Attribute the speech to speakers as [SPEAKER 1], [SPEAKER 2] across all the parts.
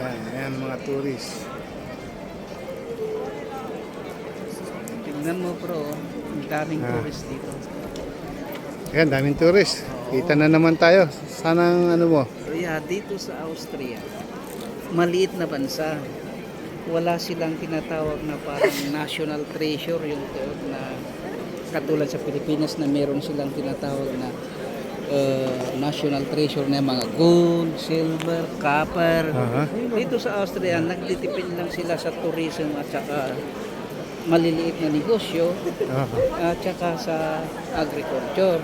[SPEAKER 1] Ayan mga tourist.
[SPEAKER 2] Tingnan mo bro, ang daming tourist dito.
[SPEAKER 1] Ayan, daming tourist. Kita na naman tayo. Sana ang ano mo?
[SPEAKER 2] So yeah, dito sa Austria, maliit na bansa. Wala silang tinatawag na parang national treasure, yung na katulad sa Pilipinas na meron silang tinatawag na national treasure na mga gold, silver, copper. Dito sa Austria, nagtitipid lang sila sa tourism at saka maliliit na negosyo at saka sa agriculture.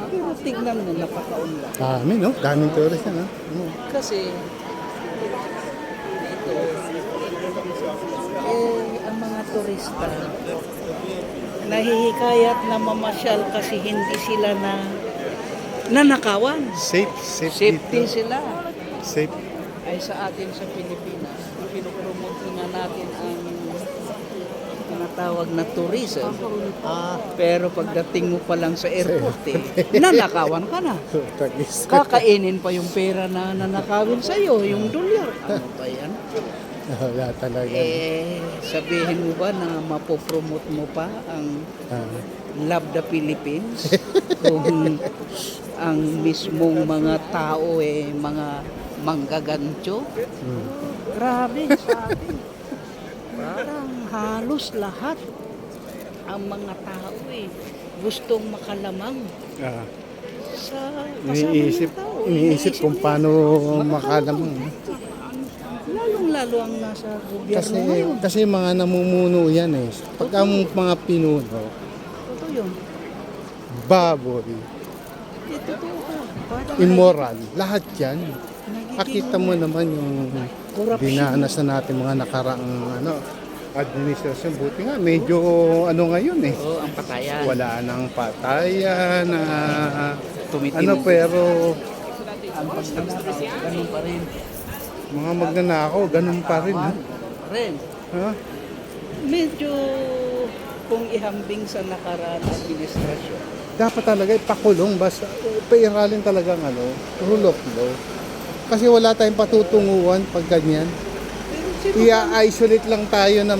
[SPEAKER 2] Pero tignan mo, napakaunlad.
[SPEAKER 1] Dami, no? Daming tourist na, no?
[SPEAKER 2] Kasi dito, ang mga turista nahihikayat na mamasyal kasi hindi sila nanakawan.
[SPEAKER 1] Safe
[SPEAKER 2] Safety
[SPEAKER 1] dito.
[SPEAKER 2] sila.
[SPEAKER 1] Safe.
[SPEAKER 2] Ay sa atin sa Pilipinas, pinupromote nga natin ang tinatawag na tourism. Pero pagdating mo pa lang sa airport, nanakawan ka na. Kakainin pa yung pera na nanakawin sa'yo, yung dolyar. Ano ba yan?
[SPEAKER 1] Wala talaga.
[SPEAKER 2] Sabihin mo ba na mapopromote mo pa ang Love the Philippines? Kung ang mismong mga tao mga manggagancho? Grabe sa atin. Parang halos lahat ang mga tao gustong makalamang sa kasama ng tao.
[SPEAKER 1] Iniisip kung paano makalamang.
[SPEAKER 2] Lalong-lalo ang nasa gobyerno ngayon.
[SPEAKER 1] Kasi mga namumuno yan eh. Pag ang mga pinuno,
[SPEAKER 2] Totoo yun.
[SPEAKER 1] baboy,
[SPEAKER 2] Totoo ka. Parang
[SPEAKER 1] immoral, lahat yan.
[SPEAKER 2] nagiging
[SPEAKER 1] Pakita mo naman yung
[SPEAKER 2] corruption.
[SPEAKER 1] dinanas na natin mga nakaraang administrasyon. Buti nga, medyo ngayon eh.
[SPEAKER 2] Oo, ang patayan.
[SPEAKER 1] Wala nang patayan,
[SPEAKER 2] Tumitinong.
[SPEAKER 1] pero
[SPEAKER 2] Ang pagnanakaw, ganun pa rin.
[SPEAKER 1] mga magnanakaw, ganun pa rin. Ha?
[SPEAKER 2] Rin.
[SPEAKER 1] Ha?
[SPEAKER 2] Medyo kung ihambing sa nakaraan administrasyon.
[SPEAKER 1] Dapat talaga ipakulong, basta pairalin talagang rule of law. Kasi wala tayong patutunguhan pag ganyan. I-isolate lang tayo ng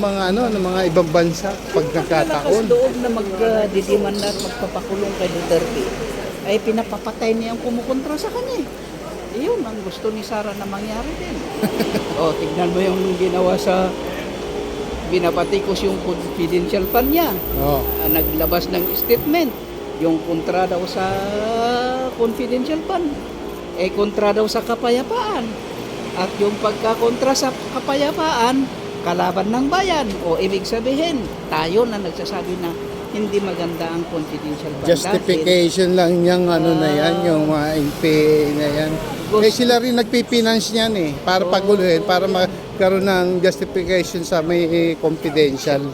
[SPEAKER 1] mga ibang bansa pag nagkataon.
[SPEAKER 2] Loob na magdidimanda at magpapakulong kay Duterte ay pinapapatay niya ang kumukontra sa kanya. Iyon ang gusto ni Sara na mangyari din. Tignan mo yung ginawa sa binapatikos yung confidential fund niya. Naglabas ng statement yung kontra daw sa confidential fund. Kontra daw sa kapayapaan. At yung pagkakontra sa kapayapaan, kalaban ng bayan. Ibig sabihin, tayo na nagsasabi na hindi maganda ang confidential fund.
[SPEAKER 1] Justification lang niyang na yan, yung mga NPA na yan. Sila rin nagpipinance niyan para paguluhin, para magkaroon ng justification sa may confidential.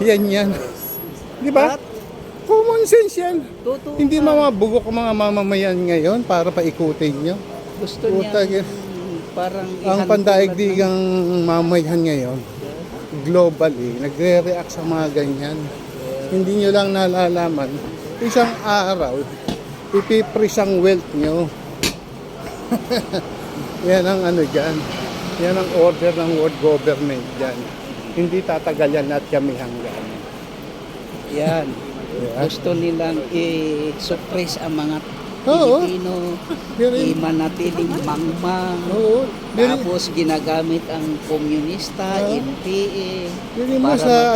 [SPEAKER 1] Yan. Di ba? Common sense yan. Hindi mamabugok ang mga mamamayan ngayon para paikutin nyo.
[SPEAKER 2] Gusto niya parang
[SPEAKER 1] ang pandaigdigang mamayan ngayon, globally, nagre-react sa mga ganyan. Hindi nyo lang nalalaman. Isang araw, ipipris ang wealth nyo. Yan ang dyan. Yan ang order ng world government dyan. Hindi tatagal yan at kami hanggang.
[SPEAKER 2] Yan. Gusto nilang i-suppress ang mga Pilipino, manatiling mangmang. Tapos ginagamit ang komunista, NPA.
[SPEAKER 1] Yun mo sa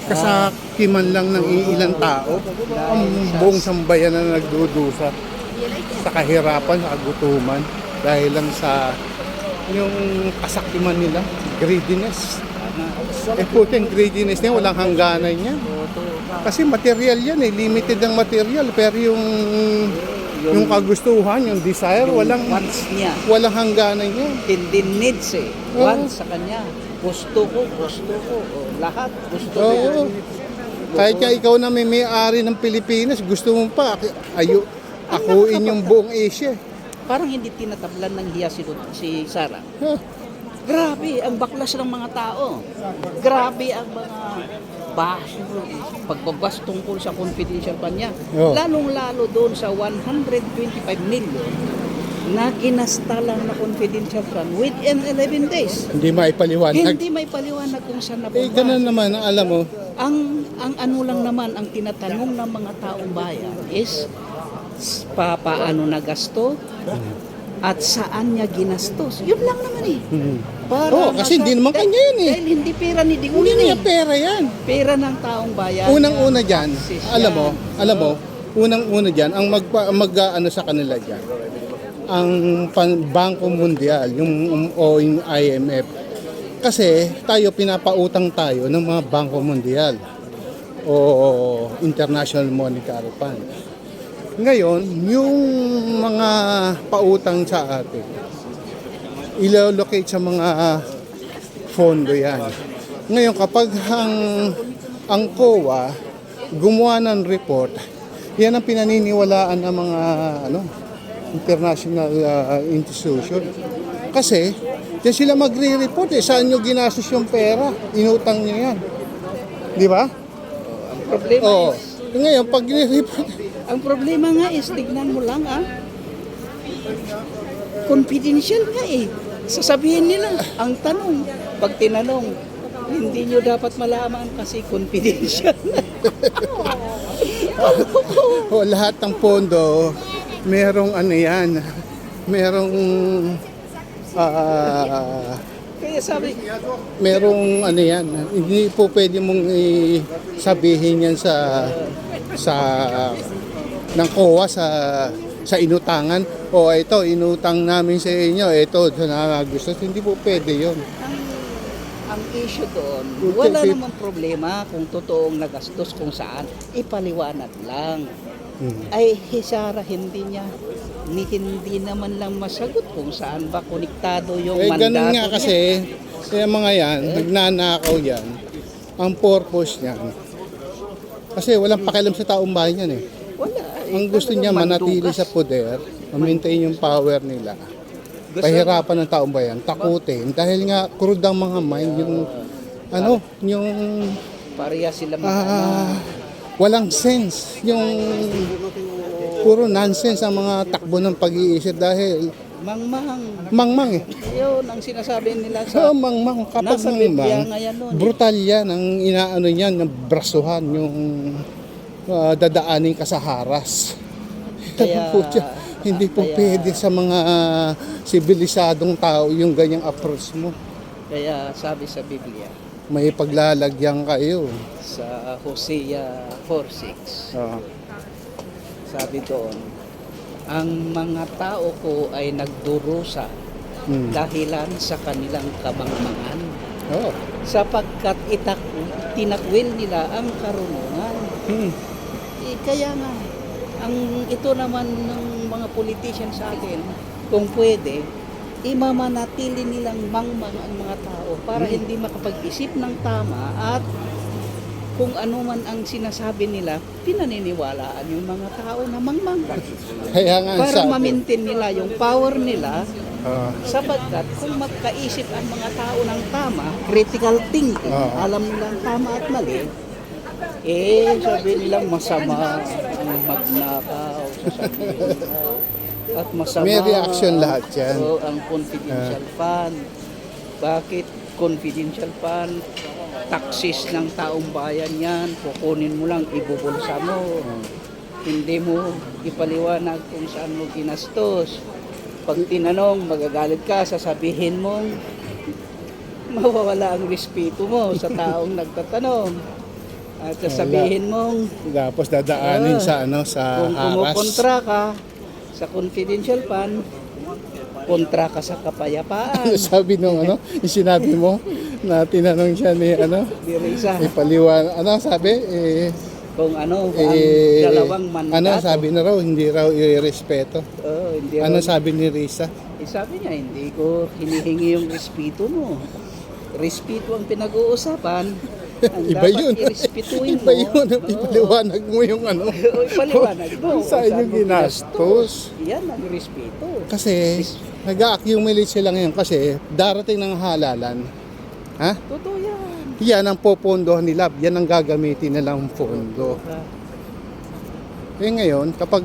[SPEAKER 1] kasakiman lang ng ilang tao. Ang buong sambayan na nagdudusa sa kahirapan, sa kagutuman. Dahil lang sa yung kasakiman nila, greediness. Puting greediness niya, walang hangganan niya. Kasi material yan limited ang material. Pero yung kagustuhan, yung desire, walang hangganan niya.
[SPEAKER 2] Hindi needs wants sa kanya. Gusto ko. Lahat gusto ko.
[SPEAKER 1] Kahit nga ikaw na may-ari ng Pilipinas, gusto mo pa akuin yung buong Asia.
[SPEAKER 2] Parang hindi tinatablan ng hiya si Sara. Grabe ang baklas ng mga tao. Grabe ang mga pagbabas tungkol sa confidential fund niya. Lalong-lalo doon sa 125 million na ginasta lang na confidential fund within 11 days.
[SPEAKER 1] Hindi maipaliwanag.
[SPEAKER 2] Hindi may paliwanag kung saan
[SPEAKER 1] Eh,
[SPEAKER 2] napunta.
[SPEAKER 1] ganun naman, alam mo,
[SPEAKER 2] Ang ano lang naman, ang tinatanong ng mga taong bayan is paano nagasto at saan niya ginastos. Yun lang naman eh. Para
[SPEAKER 1] Oo, kasi hindi naman kanya yun eh.
[SPEAKER 2] Dahil hindi pera ni
[SPEAKER 1] hindi
[SPEAKER 2] Digong
[SPEAKER 1] niya
[SPEAKER 2] eh.
[SPEAKER 1] pera yan.
[SPEAKER 2] Pera ng taong bayan.
[SPEAKER 1] Unang-una dyan,
[SPEAKER 2] Taxes
[SPEAKER 1] alam
[SPEAKER 2] yan.
[SPEAKER 1] mo, unang-una dyan, ang ano sa kanila dyan, ang Bangko Mundial, o yung IMF. Kasi tayo, pinapautang tayo ng mga Bangko Mundial o International Monetary Fund. Ngayon, yung mga pautang sa atin, ilolocate sa mga fondo yan. Ngayon, kapag ang COA gumawa ng report, yan ang pinaniniwalaan ng mga international institution. Kasi, diyan sila magre-report saan nyo ginastos yung pera, inutang nyo yan. Di ba?
[SPEAKER 2] Problema
[SPEAKER 1] Oo.
[SPEAKER 2] is,
[SPEAKER 1] Ngayon, pag report
[SPEAKER 2] ang problema nga is, tignan mo lang confidential nga eh. Sasabihin nila, ang tanong, pag tinanong, hindi nyo dapat malaman kasi confidential.
[SPEAKER 1] o lahat ng pondo, merong merong
[SPEAKER 2] Kaya sabi,
[SPEAKER 1] merong hindi po pwede mong sabihin yan sa ng COA sa inutangan o ito inutang namin sa inyo ito na gusto, hindi po pwede yon.
[SPEAKER 2] ang issue doon, wala namang problema kung totoong nagastos kung saan, ipaliwanag lang. Ay, Sara, hindi naman lang masagot kung saan ba konektado yung mandato
[SPEAKER 1] Ganun nga
[SPEAKER 2] niya.
[SPEAKER 1] kasi kaya mga yan nagnanakaw yan, ang purpose niyan kasi walang pakialam sa taong bayan yan
[SPEAKER 2] Wala.
[SPEAKER 1] ang gusto niya manatili sa poder, ma-maintain yung power nila. Pahirapan ng taong bayan, takutin dahil nga crude ang mga mind, yung
[SPEAKER 2] Pareha sila
[SPEAKER 1] walang sense, yung puro nonsense ang mga takbo ng pag-iisip dahil mangmang
[SPEAKER 2] Yun ang sinasabi nila sa
[SPEAKER 1] mangmang kapag
[SPEAKER 2] nasa Biblia
[SPEAKER 1] mangmang
[SPEAKER 2] ngayon nun.
[SPEAKER 1] brutal yan ang inaano niyan, ng brasuhan yung dadaanin ka sa haras.
[SPEAKER 2] Kaya-
[SPEAKER 1] Hindi po
[SPEAKER 2] kaya-
[SPEAKER 1] pwede sa mga sibilisadong tao yung ganyang approach mo.
[SPEAKER 2] Kaya sabi sa Biblia,
[SPEAKER 1] May paglalagyan kayo.
[SPEAKER 2] sa Hosea 4:6, sabi doon, ang mga tao ko ay nagdurusa dahilan sa kanilang kamangmangan, sapagkat tinakwil nila ang karunungan. Kaya nga, ito naman ng mga politician sa atin, kung pwede, imamanatili nilang mangmang ang mga tao para hindi makapag-isip ng tama at kung ano man ang sinasabi nila, pinaniniwalaan yung mga tao na mangmang.
[SPEAKER 1] Kaya nga
[SPEAKER 2] Para
[SPEAKER 1] sabi,
[SPEAKER 2] ma-maintain nila yung power nila
[SPEAKER 1] ah,
[SPEAKER 2] sapagkat kung magkaisip ang mga tao ng tama, critical thinking, alam nila ang tama at mali, sabi nilang masama ang magnakaw, sasabihin nila. At masama
[SPEAKER 1] may reaction lahat yan.
[SPEAKER 2] ang confidential fund. Bakit confidential fund? Taxes ng taong bayan yan, kukunin mo lang, ibubulsa mo. Hindi mo ipaliwanag kung saan mo ginastos. Pag tinanong, magagalit ka, sasabihin mong mawawala ang respeto mo sa taong nagtatanong. At sasabihin mong
[SPEAKER 1] Tapos dadaanin sa
[SPEAKER 2] kung
[SPEAKER 1] haras.
[SPEAKER 2] kumukontra ka sa confidential fund, kontra ka sa kapayapaan.
[SPEAKER 1] Sabi nung yung sinabi mo na tinanong siya ni
[SPEAKER 2] Di Risa,
[SPEAKER 1] sabi
[SPEAKER 2] kung ang dalawang mandato.
[SPEAKER 1] sabi na raw hindi raw irespeto.
[SPEAKER 2] Hindi
[SPEAKER 1] Ano
[SPEAKER 2] raw-
[SPEAKER 1] sabi ni Risa?
[SPEAKER 2] sabi niya, hindi ko hinihingi yung respeto mo. Respeto ang pinag-uusapan. Ang
[SPEAKER 1] Iba
[SPEAKER 2] dapat
[SPEAKER 1] yun.
[SPEAKER 2] irespetuhin mo.
[SPEAKER 1] Iba yun. Ipaliwanag mo yung
[SPEAKER 2] Ipaliwanag mo. kung
[SPEAKER 1] saan
[SPEAKER 2] saan
[SPEAKER 1] yung
[SPEAKER 2] mo
[SPEAKER 1] ginastos.
[SPEAKER 2] Yan ang respeto.
[SPEAKER 1] Kasi nag-accumulate sila ngayon kasi darating ng halalan. Ha?
[SPEAKER 2] Totoo yan.
[SPEAKER 1] Yan ang popondohan nila. Yan ang gagamitin nilang pondo. Eh ngayon, kapag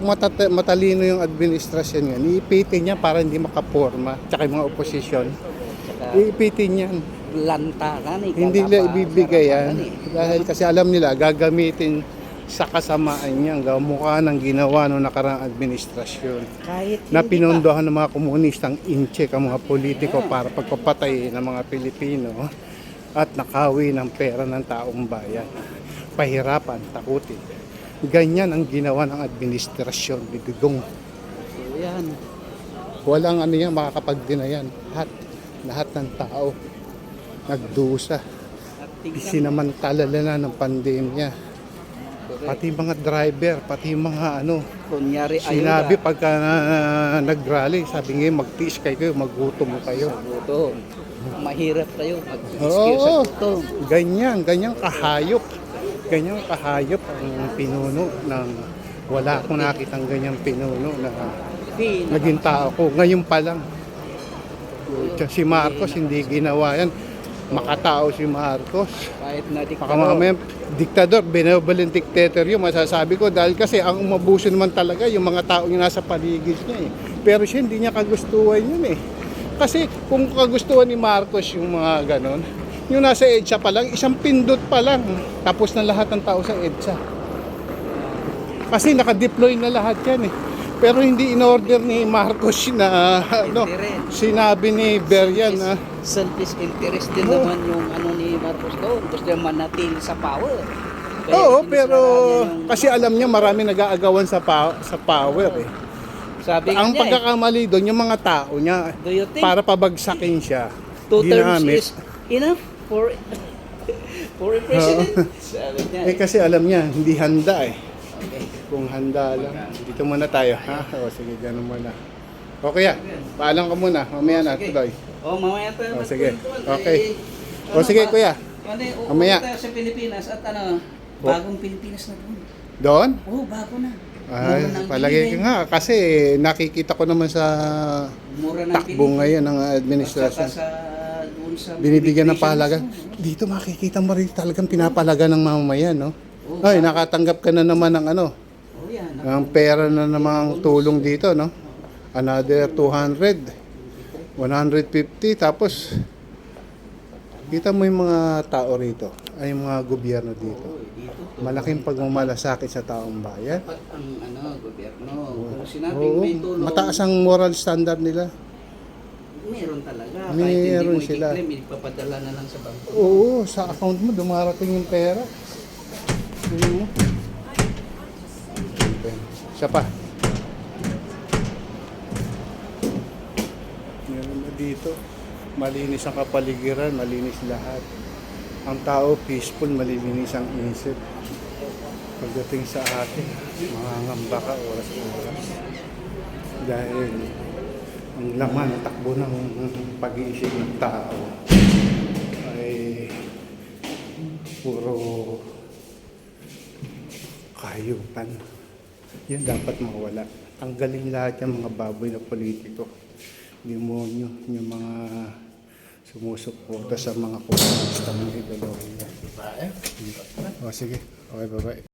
[SPEAKER 1] matalino yung administrasyon yan, iipitin niya para hindi makaporma, tsaka yung mga oposisyon.
[SPEAKER 2] Tsaka
[SPEAKER 1] Iipitin yan.
[SPEAKER 2] lantaran eh.
[SPEAKER 1] Hindi nila ibibigay yan.
[SPEAKER 2] Sarapan
[SPEAKER 1] Dahil kasi alam nila, gagamitin sa kasamaan niyan, mukha ng ginawa ng nakaraang administrasyon.
[SPEAKER 2] Kahit
[SPEAKER 1] Na
[SPEAKER 2] hindi
[SPEAKER 1] pinondohan ng mga komunistang incheck ang mga politiko para pagpapatay ng mga Pilipino at nakawi ng pera ng taong bayan. Pahirapan, takutin. Ganyan ang ginawa ng administrasyon, bibigong.
[SPEAKER 2] So yan.
[SPEAKER 1] Walang ano yan, makakapagdinayan. Lahat ng tao nagdusa.
[SPEAKER 2] At tingnan mo,
[SPEAKER 1] Sinamantala na ng pandemya. Pati mga driver, pati mga ano,
[SPEAKER 2] kunyari
[SPEAKER 1] sinabi
[SPEAKER 2] ayuda.
[SPEAKER 1] pagka nag-rally, sabi nga magtiis kayo, maggutom kayo.
[SPEAKER 2] Gutom. Mahirap kayo mag-excuse sa
[SPEAKER 1] Oo,
[SPEAKER 2] gutom.
[SPEAKER 1] ganyan kahayop. Ganyan kahayop ang pinuno ng wala akong nakitang ganyang pinuno na naging tao ko. Ngayon pa lang. Si Marcos hindi ginawa yan. Makatao si Marcos.
[SPEAKER 2] Kahit na
[SPEAKER 1] Baka mamaya, diktador, binabalin dictator yun, masasabi ko. Dahil kasi ang umabuso naman talaga yung mga tao yung nasa paligid niya eh. Pero siya hindi niya kagustuhan yun eh. Kasi kung kagustuhan ni Marcos yung mga ganon, yung nasa EDSA pa lang, isang pindot pa lang, tapos na lahat ng tao sa EDSA. Kasi nakadeploy na lahat yan eh. Pero hindi in-order ni Marcos na ano, sinabi ni Berian na
[SPEAKER 2] selfish interest din naman yung ano ni Marcos doon. Gusto niya manatili sa power. Kaya
[SPEAKER 1] oo,
[SPEAKER 2] sinisiraan
[SPEAKER 1] pero
[SPEAKER 2] niya yung-
[SPEAKER 1] kasi alam niya marami nag-aagawan sa power eh.
[SPEAKER 2] sabi
[SPEAKER 1] Ang
[SPEAKER 2] niya
[SPEAKER 1] pagkakamali doon, yung mga tao niya,
[SPEAKER 2] do you think
[SPEAKER 1] para pabagsakin siya,
[SPEAKER 2] 2 terms
[SPEAKER 1] ginamit.
[SPEAKER 2] is enough for a president? Sabi niya.
[SPEAKER 1] Eh kasi alam niya, hindi handa eh.
[SPEAKER 2] Okay.
[SPEAKER 1] Kung handa lang, dito muna tayo. Ha? O sige, ganun muna. Okay, paalam ka muna. Mamaya na,
[SPEAKER 2] Sige.
[SPEAKER 1] tuloy.
[SPEAKER 2] Mamaya tayo.
[SPEAKER 1] O, sige.
[SPEAKER 2] magkwentuhan.
[SPEAKER 1] Okay.
[SPEAKER 2] Eh,
[SPEAKER 1] O sige, kuya. Mamaya.
[SPEAKER 2] Mamaya tayo sa Pilipinas at bagong Pilipinas na doon.
[SPEAKER 1] Doon?
[SPEAKER 2] Oo, bago na.
[SPEAKER 1] Ay,
[SPEAKER 2] Mura ng
[SPEAKER 1] palagi
[SPEAKER 2] bilihin.
[SPEAKER 1] nga. Kasi nakikita ko naman sa
[SPEAKER 2] Mura ng
[SPEAKER 1] takbo
[SPEAKER 2] bilihin.
[SPEAKER 1] ngayon ng
[SPEAKER 2] At
[SPEAKER 1] administrasyon.
[SPEAKER 2] saka doon sa
[SPEAKER 1] Binibigyan ng
[SPEAKER 2] immigration
[SPEAKER 1] pahalaga.
[SPEAKER 2] mismo, no?
[SPEAKER 1] Dito makikita mo rin talagang pinapalaga ng mamamayan, no?
[SPEAKER 2] Oo,
[SPEAKER 1] Ay, nakatanggap ka na naman ng ano,
[SPEAKER 2] Oh, yan.
[SPEAKER 1] ng pera na namang tulong dito, no? Another 200, 150, tapos kita mo yung mga tao rito, ay yung mga gobyerno dito.
[SPEAKER 2] Dito.
[SPEAKER 1] Malaking pagmamalasakit sa taong bayan.
[SPEAKER 2] Dapat ang gobyerno, kung sinabing
[SPEAKER 1] Oo,
[SPEAKER 2] may tulong,
[SPEAKER 1] mataas ang moral standard nila.
[SPEAKER 2] meron talaga. Kahit
[SPEAKER 1] Meron
[SPEAKER 2] hindi mo
[SPEAKER 1] sila.
[SPEAKER 2] i-claim, ipapadala na lang sa bangko.
[SPEAKER 1] Oo, sa account mo dumarating yung pera. Tingnan mo. Siya pa. Meron na dito. Malinis ang kapaligiran, malinis lahat. Ang tao peaceful, malilinis ang isip. Pagdating sa atin, mangangamba ka oras-oras. Dahil ang laman, ang takbo ng pag-iisip ng tao ay puro kahayupan. Yan dapat mawala. Tanggalin lahat yung mga baboy na politiko. Demonyo, yung mga sumusuporta sa mga komunistang ideolohiya. O sige, okay, bye-bye.